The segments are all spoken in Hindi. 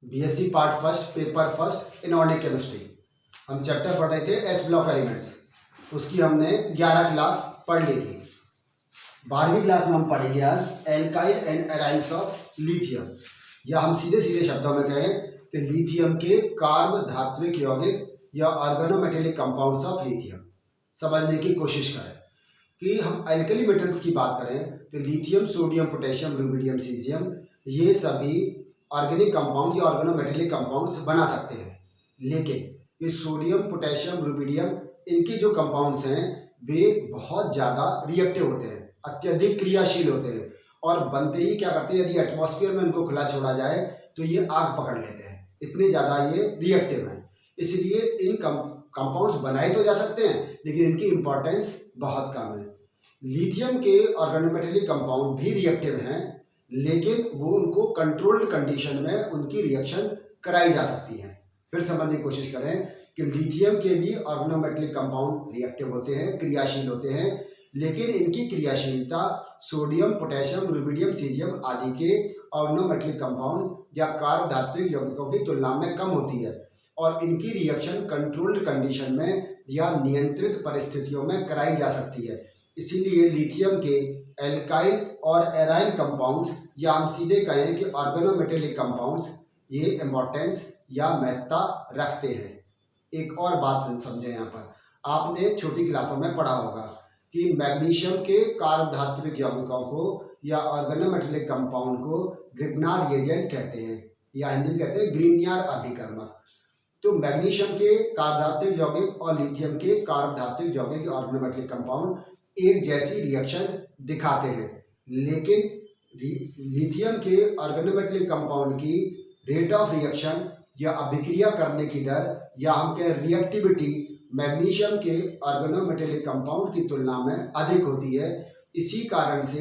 BSc part first paper first inorganic chemistry. हम चैप्टर पढ़ रहे थे एस ब्लॉक एलिमेंट्स, उसकी हमने 11 क्लास पढ़ ली थी। 12वीं क्लास में हम पढ़ेंगे आज एल्काइल एंड एराइल्स ऑफ लिथियम, या हम सीधे सीधे शब्दों में कहें कि लिथियम के कार्ब धात्विक यौगिक या ऑर्गेनोमेटेलिक कंपाउंड्स ऑफ लिथियम समझने की कोशिश करें। कि हम एल्कली मेटल्स की बात करें तो lithium, sodium, potassium, rubidium, caesium, ये सभी ऑर्गेनिक कंपाउंड या ऑर्गेनोमेटेलिक कंपाउंड्स बना सकते हैं। लेकिन ये सोडियम, पोटेशियम, रुबिडियम, इनके जो कंपाउंड्स हैं वे बहुत ज़्यादा रिएक्टिव होते हैं, अत्यधिक क्रियाशील होते हैं, और बनते ही क्या करते हैं, यदि एटमॉस्फेयर में इनको खुला छोड़ा जाए तो ये आग पकड़ लेते हैं, इतने ज़्यादा ये रिएक्टिव हैं। इसलिए इन कंपाउंड्स बनाए तो जा सकते हैं लेकिन इनकी इंपॉर्टेंस बहुत कम है। लिथियम के ऑर्गेनोमेटेलिक कंपाउंड भी रिएक्टिव हैं, लेकिन वो उनको कंट्रोल्ड कंडीशन में उनकी रिएक्शन कराई जा सकती है। फिर समझने की कोशिश करें कि लिथियम के भी ऑर्गेनोमेटेलिक कंपाउंड रिएक्टिव होते हैं, क्रियाशील होते हैं, लेकिन इनकी क्रियाशीलता सोडियम, पोटेशियम, रुबिडियम, सीजियम आदि के ऑर्गेनोमेटेलिक कंपाउंड या कार्ब धात्विक यौगिकों की तुलना में कम होती है, और इनकी रिएक्शन कंट्रोल्ड कंडीशन में या नियंत्रित परिस्थितियों में कराई जा सकती है। इसीलिए लिथियम के एल्काइल और एराइल कंपाउंड्स, या हम सीधे कहें कि ऑर्गेनोमेटेलिक कंपाउंड्स, ये इम्पोर्टेंस या महत्ता रखते हैं। एक और बात समझें, यहाँ पर आपने छोटी क्लासों में पढ़ा होगा कि मैग्नीशियम के कार्ब धात्विक यौगिकों को या ऑर्गेनोमेटेलिक कंपाउंड को ग्रिग्नार रिएजेंट कहते हैं, या हिंदी में कहते हैं ग्रीनियर अभिकर्मक। तो मैग्नीशियम के कार्ब धात्विक यौगिक और लिथियम के कार्ब धात्विक यौगिक ऑर्गेनोमेटेलिक कंपाउंड एक जैसी रिएक्शन दिखाते हैं, लेकिन लिथियम के ऑर्गेनोमेटेलिक कंपाउंड की रेट ऑफ रिएक्शन या अभिक्रिया करने की दर, या हम कहें रिएक्टिविटी, मैग्नीशियम के ऑर्गेनोमेटेलिक कंपाउंड की तुलना में अधिक होती है। इसी कारण से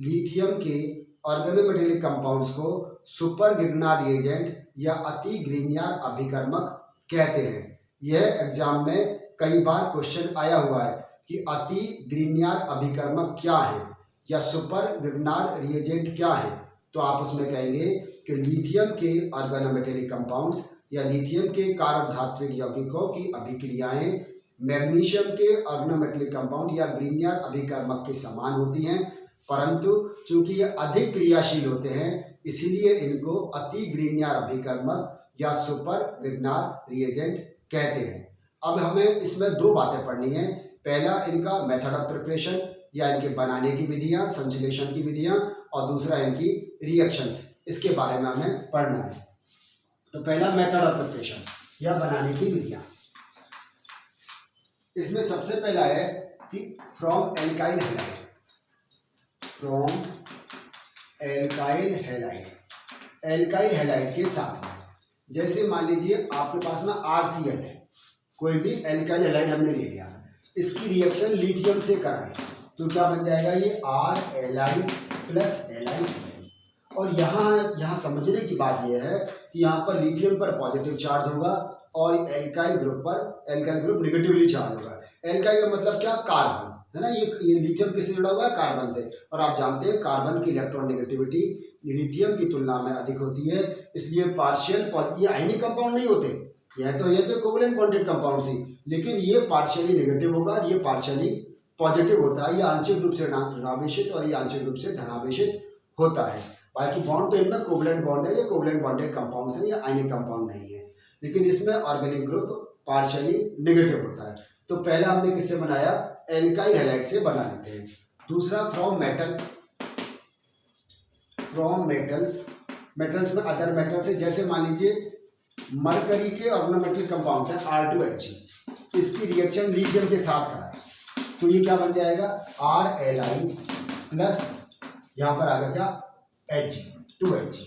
लिथियम के ऑर्गेनोमेटेलिक कंपाउंड्स को सुपर ग्रिग्नार रिएजेंट या अति ग्रीनियर अभिकर्मक कहते हैं। यह एग्जाम में कई बार क्वेश्चन आया हुआ है कि अति ग्रीनियर अभिकर्मक क्या है या सुपर ग्रिग्नार रिएजेंट क्या है, तो आप उसमें कहेंगे कि लिथियम के ऑर्गेनोमेटेलिक कंपाउंड्स या लिथियम के कार्ब धात्विक यौगिकों की अभिक्रियाएं मैग्नीशियम के ऑर्गेनोमेटेलिक कंपाउंड या ग्रीनियर अभिकर्मक के समान होती हैं, परंतु चूंकि ये अधिक क्रियाशील होते हैं इसीलिए इनको अति ग्रीनियर अभिकर्मक या सुपर ग्रिग्नार रिएजेंट कहते हैं। अब हमें इसमें दो बातें पढ़नी है। पहला इनका मेथड ऑफ प्रिपरेशन, या इनके बनाने की विधियां, संश्लेषण की विधियां, और दूसरा इनकी रिएक्शंस, इसके बारे में हमें पढ़ना है। तो पहला मेथड ऑफ प्रिपरेशन या बनाने की विधियां। इसमें सबसे पहला है कि from alkyl halide, from alkyl halide, alkyl halide के साथ में, जैसे मान लीजिए आपके पास में RCl है, कोई भी एल्काइल हैलाइड हमने ले लिया, इसकी रिएक्शन लिथियम से कराएं तो क्या बन जाएगा, ये RLi प्लस LiCl। और यहाँ समझने की बात यह है कि यहाँ पर लिथियम पर पॉजिटिव चार्ज होगा और एल्काइल ग्रुप निगेटिवली चार्ज होगा। एल्काइल का मतलब क्या, कार्बन है ना, ये लिथियम किससे जुड़ा हुआ है, कार्बन से, और आप जानते हैं कार्बन की इलेक्ट्रॉन नेगेटिविटी लिथियम की तुलना में अधिक होती है, इसलिए पार्शियल, ये आयनिक कंपाउंड नहीं होते, यह तो कोवलेंट बॉन्डेड कंपाउंड थी, लेकिन ये पार्शियली नेगेटिव होगा और ये पार्शियली पॉजिटिव होता है। ये आंशिक रूप से ऋणावेशित और ये आंशिक रूप से धनावेशित होता है। बाकी बॉन्ड तो इनमें कोवलेंट बॉन्ड है, ये कोवलेंट बॉन्डेड कंपाउंड्स हैं, ये आयनिक कंपाउंड नहीं है, लेकिन इसमें ऑर्गेनिक ग्रुप पार्शियली नेगेटिव होता है। तो पहला हमने किससे बनाया, एल्काइल हैलाइड से बना लेते हैं। दूसरा फ्रॉम मेटल्स, मेटल्स में अदर मेटल से, जैसे मान लीजिए मरकरी के ऑर्गेनोमेटेलिक कंपाउंड है R2He, इसकी रिएक्शन लिथियम के साथ कराए तो ये क्या बन जाएगा, RLi प्लस यहाँ पर आ गया क्या, He2He।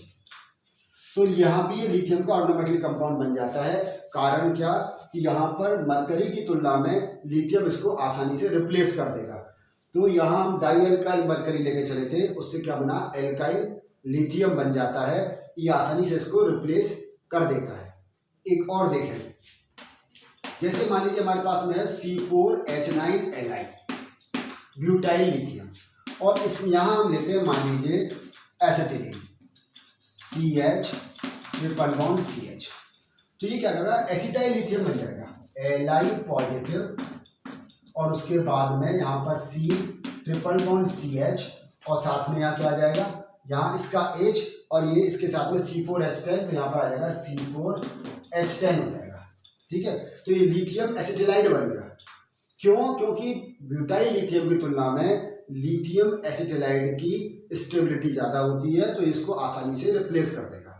तो यहाँ भी ये लिथियम का ऑर्गेनोमेटेलिक कंपाउंड बन जाता है। कारण क्या कि यहाँ पर मरकरी की तुलना में लिथियम इसको आसानी से रिप्लेस कर देगा। तो यहाँ हम डाई एल्काइल मरकरी लेके चले थे, उससे क्या बना, एल्काइल लिथियम बन जाता है, ये आसानी से इसको रिप्लेस कर देता है। एक और देखें, जैसे मान लीजिए हमारे पास में है C4H9Li ब्यूटाइल लिथियम, और इस यहाँ हम लेते हैं मान लीजिए acetylene CH triple bond CH। तो ये क्या कर रहा है, एसिटाइल लिथियम बन जाएगा, Li पॉजिटिव, और उसके बाद में यहाँ पर C ट्रिपल बॉन्ड CH, और साथ में यहाँ क्या आ जाएगा, यहाँ इसका H और ये इसके साथ में C4H10, तो यहाँ पर आ जाएगा C4H10 हो जाएगा। ठीक है, तो ये लिथियम एसिटिलाइड बन गया। क्यों? क्योंकि ब्यूटाइल लिथियम की तुलना में लिथियम एसिटिलाइड की स्टेबिलिटी ज़्यादा होती है, तो इसको आसानी से रिप्लेस कर देगा।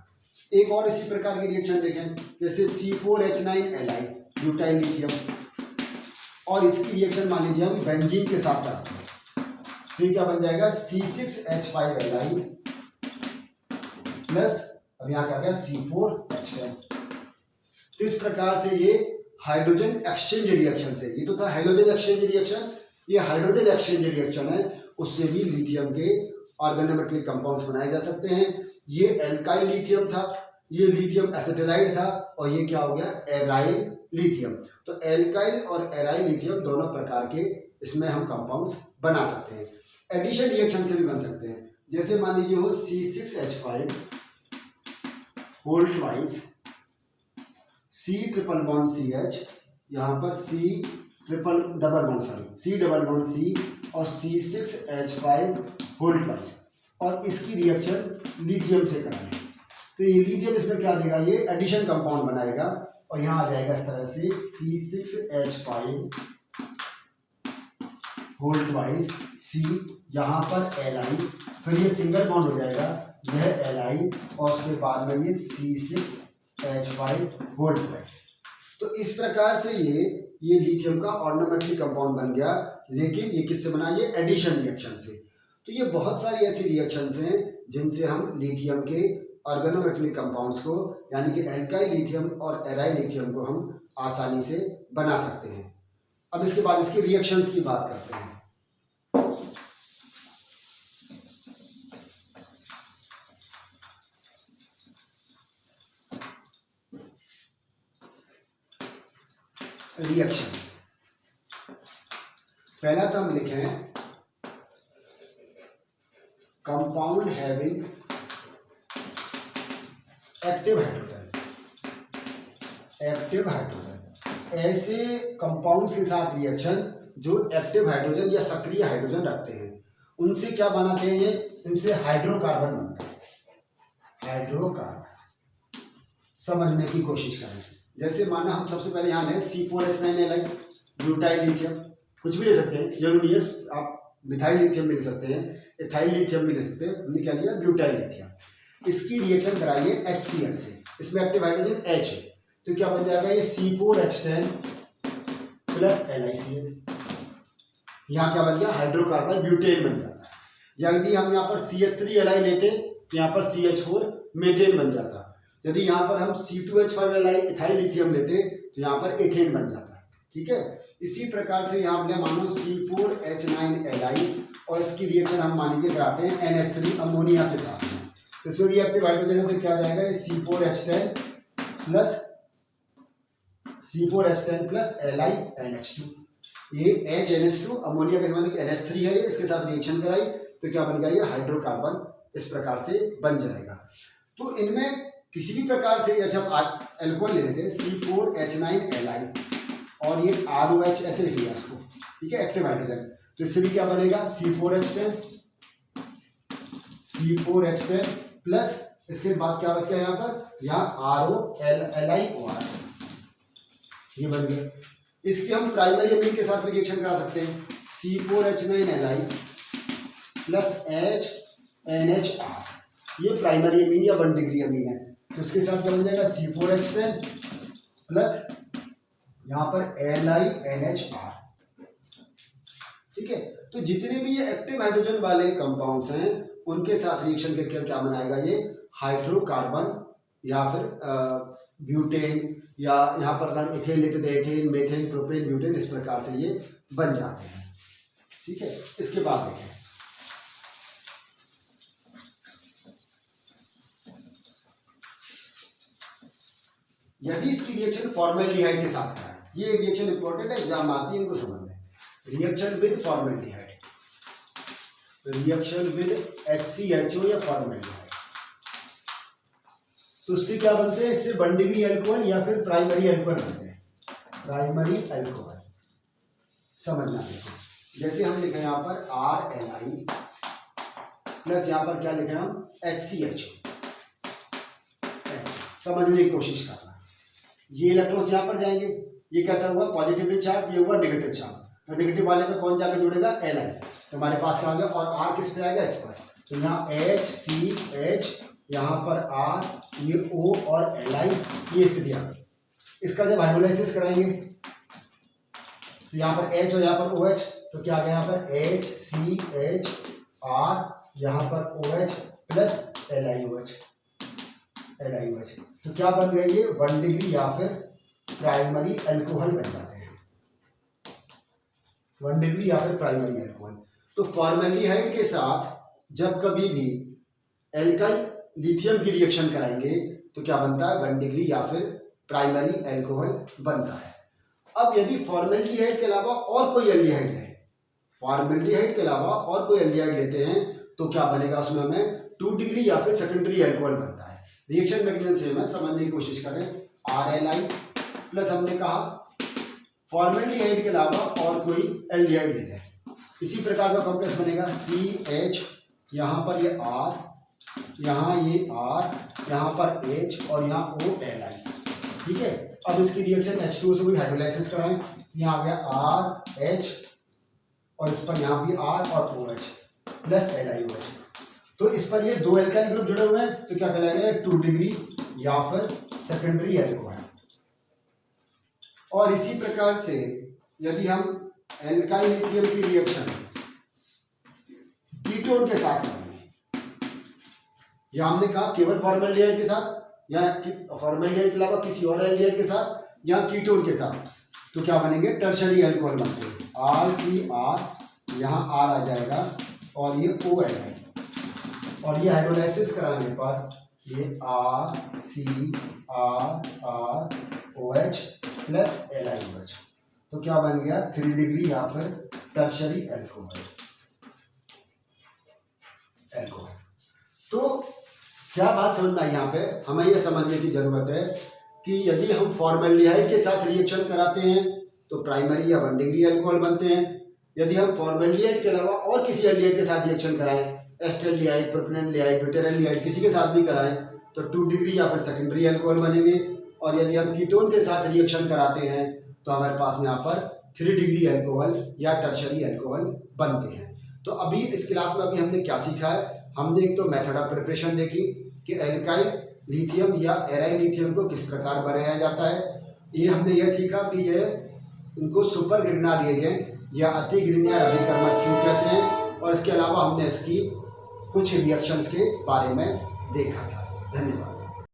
एक और इसी प्रकार की रिएक्शन देखें, जैसे C4H9Li ब्यूटाइल लिथियम, और इसकी रिएक्शन मान लीजिए हम बेंजीन के साथ करते हैं, तो क्या बन जाएगा, C6H5Li प्लस अब यहाँ क्या गया C4H10। तो इस प्रकार से ये हाइड्रोजन एक्सचेंज रिएक्शन से, ये तो था हेलोजन एक्सचेंज रिएक्शन, ये हाइड्रोजन एक्सचेंज रिएक्शन है, उससे भी लिथियम के ऑर्गेनोमेटेलिक कंपाउंड्स बनाए जा सकते हैं। ये एल्काइल लिथियम था, ये लिथियम एसिटिलाइड था, और ये क्या हो गया, एराइल लिथियम। तो एल्काइल और एराइल लिथियम दोनों प्रकार के इसमें हम कंपाउंड्स बना सकते हैं। एडिशन रिएक्शन से भी बन सकते हैं, जैसे मान लीजिए हो C6H5 whole twice C triple bond CH, यहाँ पर C डबल बॉन्ड C और C6H5 होल ट्वाइस, और इसकी रिएक्शन लिथियम से कराएं, तो ये लिथियम इसमें क्या देगा, ये एडिशन कंपाउंड बनाएगा, और यहाँ आ जाएगा इस तरह से C6H5 होल ट्वाइस C, यहाँ पर Li, फिर ये सिंगल बॉन्ड हो जाएगा, यह Li, और उसके बाद में ये C6H5 होल ट्वाइस। तो इस प्रकार से ये लिथियम का ऑर्गेनोमेटेलिक कंपाउंड बन गया, लेकिन ये किससे बना, ये एडिशन रिएक्शन से। तो ये बहुत सारी ऐसी रिएक्शंस हैं जिनसे हम लिथियम के ऑर्गेनोमेटेलिक कंपाउंड्स को, यानी कि एल्काइल लिथियम और एराइल लिथियम को हम आसानी से बना सकते हैं। अब इसके बाद इसकी रिएक्शंस की बात करते हैं। रिएक्शन पहला तो हम लिखें कंपाउंड हैविंग एक्टिव हाइड्रोजन, ऐसे कंपाउंड के साथ रिएक्शन जो एक्टिव हाइड्रोजन या सक्रिय हाइड्रोजन रखते हैं, उनसे क्या बनाते हैं, ये इनसे हाइड्रोकार्बन बनता है। हाइड्रोकार्बन समझने की कोशिश करें, जैसे माना हम सबसे पहले यहाँ लें C4H9Li ब्यूटाइल लिथियम, कुछ भी ले सकते हैं, जरूरी है आप मिथाइल लिथियम भी ले सकते हैं, एथाइल लिथियम भी ले सकते हैं, हमने क्या लिया, ब्यूटाइल लिथियम। इसकी रिएक्शन कराइए HCl से, इसमें एक्टिव हाइड्रोजन H है, तो क्या बन जाएगा, ये C4H10 प्लस LiCl, यहाँ क्या बन गया, हाइड्रोकार्बन ब्यूटेन बन जाता है। यदि हम यहाँ पर CH3Li लेते तो यहाँ पर CH4 मेथेन बन जाता। यदि यहाँ पर हम C2H5Li इथाइल लिथियम लेते तो यहाँ पर एथेन बन जाता। ठीक है, इसी प्रकार से यहाँ हमने मानो C4H9Li, और इसकी रिएक्शन हम मान लीजिए कराते हैं NH3 अमोनिया के साथ में, तो इसमें रिएक्टिव हाइड्रोजन से क्या जाएगा, ये C4H10 प्लस LiNH2, ये HNH2 अमोनिया के साथ NH3 है, ये इसके साथ रिएक्शन कराई तो क्या बन गया, ये हाइड्रोकार्बन इस प्रकार से बन जाएगा। तो इनमें किसी भी प्रकार से, जैसे हम एल्कोहल ले लेते हैं C4H9Li, और ये ROH ऐसे लिख लिया इसको, ठीक है, एक्टिव हाइड्रोजन, तो इससे भी क्या बनेगा, C4H10 प्लस इसके बाद क्या बच गया यहाँ पर, यहाँ ROLiOR, ये बन गया। इसके हम प्राइमरी अमीन के साथ भी रिएक्शन करा सकते हैं, C4H9Li प्लस HNHR, ये प्राइमरी अमीन या 1 डिग्री अमीन है, तो इसके साथ क्या बन जाएगा, C4H10 प्लस यहाँ पर LiNHR। ठीक है, तो जितने भी ये एक्टिव हाइड्रोजन वाले कंपाउंड्स हैं उनके साथ रिएक्शन करके क्या बनाएगा, ये हाइड्रोकार्बन या फिर ब्यूटेन, या यहाँ पर अगर इथेन लेते थे एथेन, मेथेन, प्रोपेन, ब्यूटेन, इस प्रकार से ये बन जाते हैं। ठीक है, इसके बाद देखें यदि इसकी रिएक्शन फॉर्मेल्डिहाइड के साथ है, ये रिएक्शन इंपॉर्टेंट है, एग्जाम आती है, इनको समझ लें। Reaction with formaldehyde, reaction with HCHO या फॉर्मेल्डिहाइड, तो उससे क्या बनते हैं, इससे 1 डिग्री अल्कोहल या फिर प्राइमरी अल्कोहल बनते हैं, प्राइमरी अल्कोहल। समझना देखो, जैसे हम लिखे यहाँ पर RNI प्लस यहाँ पर क्या लिखे हम HCH। समझने की कोशिश करना, ये इलेक्ट्रॉन्स यहाँ पर जाएंगे, ये कैसा हुआ पॉजिटिवली चार्ज, ये हुआ नेगेटिव चार्ज, तो नेगेटिव वाले पे कौन जाकर जुड़ेगा, Li। तो हमारे पास क्या आ गया, और R किस पे आएगा, इस पर। तो यहाँ HCH, यहाँ पर R, ये O और Li, ये स्थिति आ गई। इसका जब हाइड्रोलाइसिस कराएंगे तो यहाँ पर H और यहाँ पर OH, तो क्या आ गया यहाँ पर HCH R, यहाँ पर OH प्लस LiOH। तो क्या बन गया, ये 1 डिग्री या फिर प्राइमरी अल्कोहल बन जाते हैं, 1 डिग्री या फिर प्राइमरी अल्कोहल। तो फॉर्मेल्डिहाइड के साथ जब कभी भी एल्काइल लिथियम की रिएक्शन कराएंगे तो क्या बनता है, 1 डिग्री या फिर प्राइमरी अल्कोहल बनता है। अब यदि फॉर्मेल्डिहाइड के अलावा और कोई एल्डिहाइड है, फॉर्मेल्डिहाइड के अलावा और कोई एल्डिहाइड लेते हैं तो क्या बनेगा, उसमें हमें 2 डिग्री या फिर सेकेंडरी अल्कोहल बनता है। रिएक्शन मैकेनिज्म सेम है, समझने की कोशिश करें। RLI प्लस हमने कहा फॉर्मेल्डिहाइड के अलावा और कोई एल्डिहाइड ले लें, इसी प्रकार का कॉम्प्लेक्स बनेगा CH, यहाँ पर ये R, यहाँ ये R, यहाँ पर H और यहाँ OLI। ठीक है, अब इसकी रिएक्शन H2O से भी हाइड्रोलाइसिस कराएं, यहाँ आ गया RH और इस पर यहाँ भी R और OH प्लस LiOH। तो इस पर ये 2 एल्काइल ग्रुप जुड़े हुए हैं, तो क्या कहलाएगा, 2 डिग्री या फिर सेकेंडरी अल्कोहल। और इसी प्रकार से यदि हम एल्काइल लिथियम की रिएक्शन कीटोन के साथ करेंगे, या हमने कहा केवल फॉर्मेल्डिहाइड के साथ या फॉर्मेल्डिहाइड के अलावा किसी और एल्डिहाइड के साथ या कीटोन के साथ, तो क्या बनेंगे, टर्शरी अल्कोहल बनते हैं। RCR, यहाँ R आ जाएगा और ये OLI, और ये हाइड्रोलाइसिस कराने पर ये RCROH प्लस LiOH, तो क्या बन गया, 3 डिग्री या फिर टर्शरी अल्कोहल। तो क्या बात समझ में आई, यहाँ पे हमें यह समझने की जरूरत है कि यदि हम फॉर्मेल्डिहाइड के साथ रिएक्शन कराते हैं तो प्राइमरी या 1 डिग्री अल्कोहल बनते हैं। यदि हम फॉर्मेल्डिहाइड के अलावा और किसी एल्डिहाइड के साथ रिएक्शन कराएं, एस्टल्डिहाइड, प्रोपेनॉल्डिहाइड, ब्यूटेरॉल्डिहाइड, किसी के साथ भी कराएं तो 2 डिग्री या फिर सेकेंडरी अल्कोहल बनेंगे। और यदि हम कीटोन के साथ रिएक्शन कराते हैं तो हमारे पास में यहाँ पर 3 डिग्री अल्कोहल या टर्शरी अल्कोहल बनते हैं। तो अभी इस क्लास में अभी हमने क्या सीखा है, हमने एक तो मेथड ऑफ प्रिपरेशन देखी कि एल्काइल लिथियम या एराइल लिथियम को किस प्रकार बनाया जाता है। ये हमने यह सीखा कि ये इनको सुपर ग्रिग्नार रिएजेंट या अति ग्रिग्नार अभिकर्मक क्यों कहते हैं, और इसके अलावा हमने इसकी कुछ रिएक्शंस के बारे में देखा था। धन्यवाद।